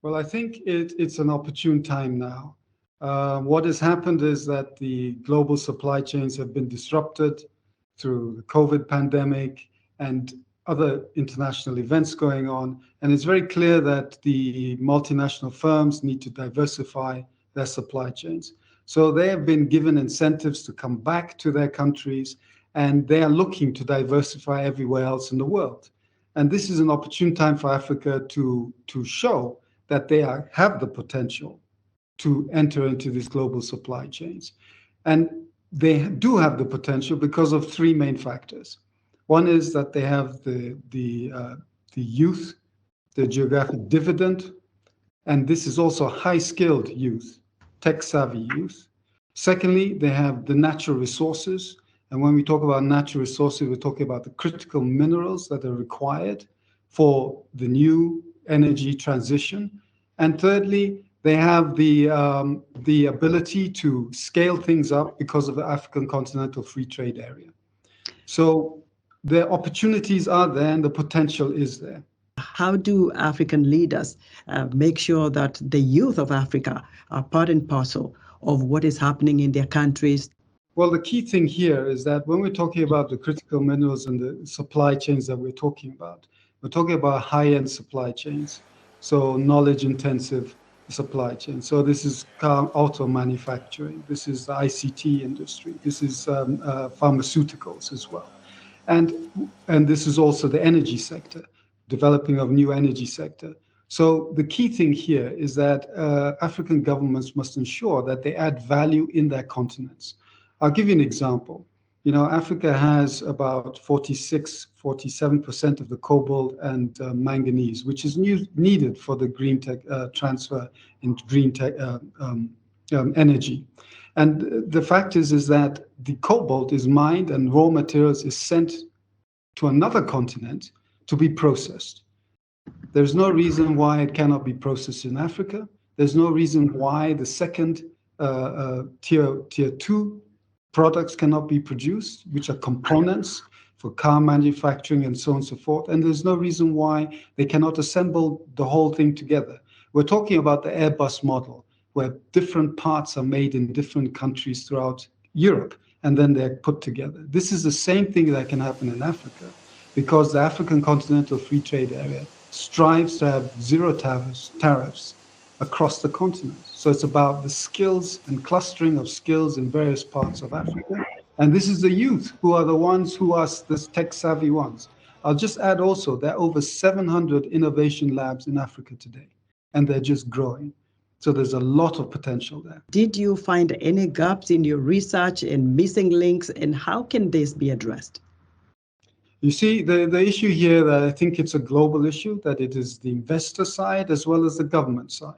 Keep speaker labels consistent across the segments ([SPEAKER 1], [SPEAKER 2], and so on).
[SPEAKER 1] Well, I think it's an opportune time now. What has happened is that the global supply chains have been disrupted through the COVID pandemic and other international events going on. And it's very clear that the multinational firms need to diversify their supply chains. So they have been given incentives to come back to their countries, and they are looking to diversify everywhere else in the world. And this is an opportune time for Africa to show that they have the potential to enter into these global supply chains. And they do have the potential because of three main factors. One is that they have the youth, the geographic dividend, and this is also high-skilled youth, tech-savvy youth. Secondly, they have the natural resources. And when we talk about natural resources, we're talking about the critical minerals that are required for the new energy transition. And thirdly, they have the ability to scale things up because of the African Continental Free Trade Area. So the opportunities are there and the potential is there.
[SPEAKER 2] How do African leaders make sure that the youth of Africa are part and parcel of what is happening in their countries?
[SPEAKER 1] Well, the key thing here is that when we're talking about the critical minerals and the supply chains that we're talking about, we're talking about high-end supply chains, so knowledge-intensive supply chain. So this is car auto manufacturing, this is the ICT industry, this is pharmaceuticals as well. And this is also the energy sector, developing of new energy sector. So the key thing here is that African governments must ensure that they add value in their continents. I'll give you an example. You know, Africa has about 47% of the cobalt and manganese, which is needed for the green tech transfer in green tech energy. And the fact is that the cobalt is mined and raw materials is sent to another continent to be processed. There's no reason why it cannot be processed in Africa. There's no reason why the second tier 2 products cannot be produced, which are components for car manufacturing and so on and so forth. And there's no reason why they cannot assemble the whole thing together. We're talking about the Airbus model, where different parts are made in different countries throughout Europe, and then they're put together. This is the same thing that can happen in Africa, because the African Continental Free Trade Area strives to have zero tariffs across the continent. So it's about the skills and clustering of skills in various parts of Africa. And this is the youth who are the ones who are the tech-savvy ones. I'll just add also, there are over 700 innovation labs in Africa today, and they're just growing. So there's a lot of potential there.
[SPEAKER 2] Did you find any gaps in your research and missing links, and how can this be addressed?
[SPEAKER 1] You see, the issue here, that I think it's a global issue, that it is the investor side as well as the government side.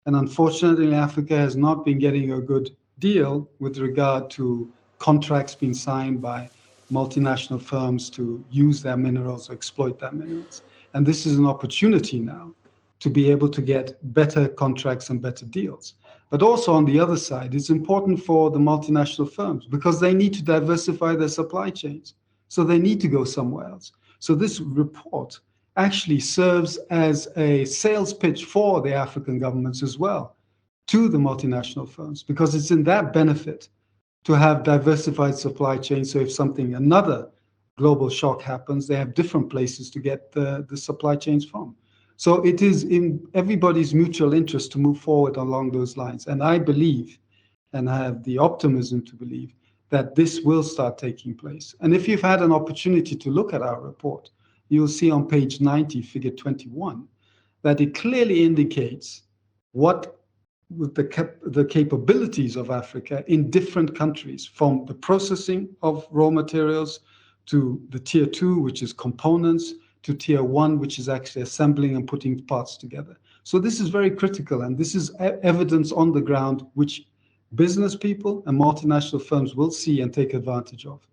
[SPEAKER 1] And unfortunately, Africa has not been getting a good deal with regard to contracts being signed by multinational firms to use their minerals or exploit their minerals. And this is an opportunity now to be able to get better contracts and better deals. But also on the other side, it's important for the multinational firms because they need to diversify their supply chains. So they need to go somewhere else. So this report actually serves as a sales pitch for the African governments as well to the multinational firms, because it's in that benefit to have diversified supply chains. So if another global shock happens, they have different places to get the supply chains from. So it is in everybody's mutual interest to move forward along those lines. And I believe, and I have the optimism to believe, that this will start taking place. And if you've had an opportunity to look at our report, you'll see on page 90, figure 21, that it clearly indicates what the capabilities of Africa in different countries, from the processing of raw materials to the tier 2, which is components, to tier 1, which is actually assembling and putting parts together. So this is very critical, and this is evidence on the ground which business people and multinational firms will see and take advantage of.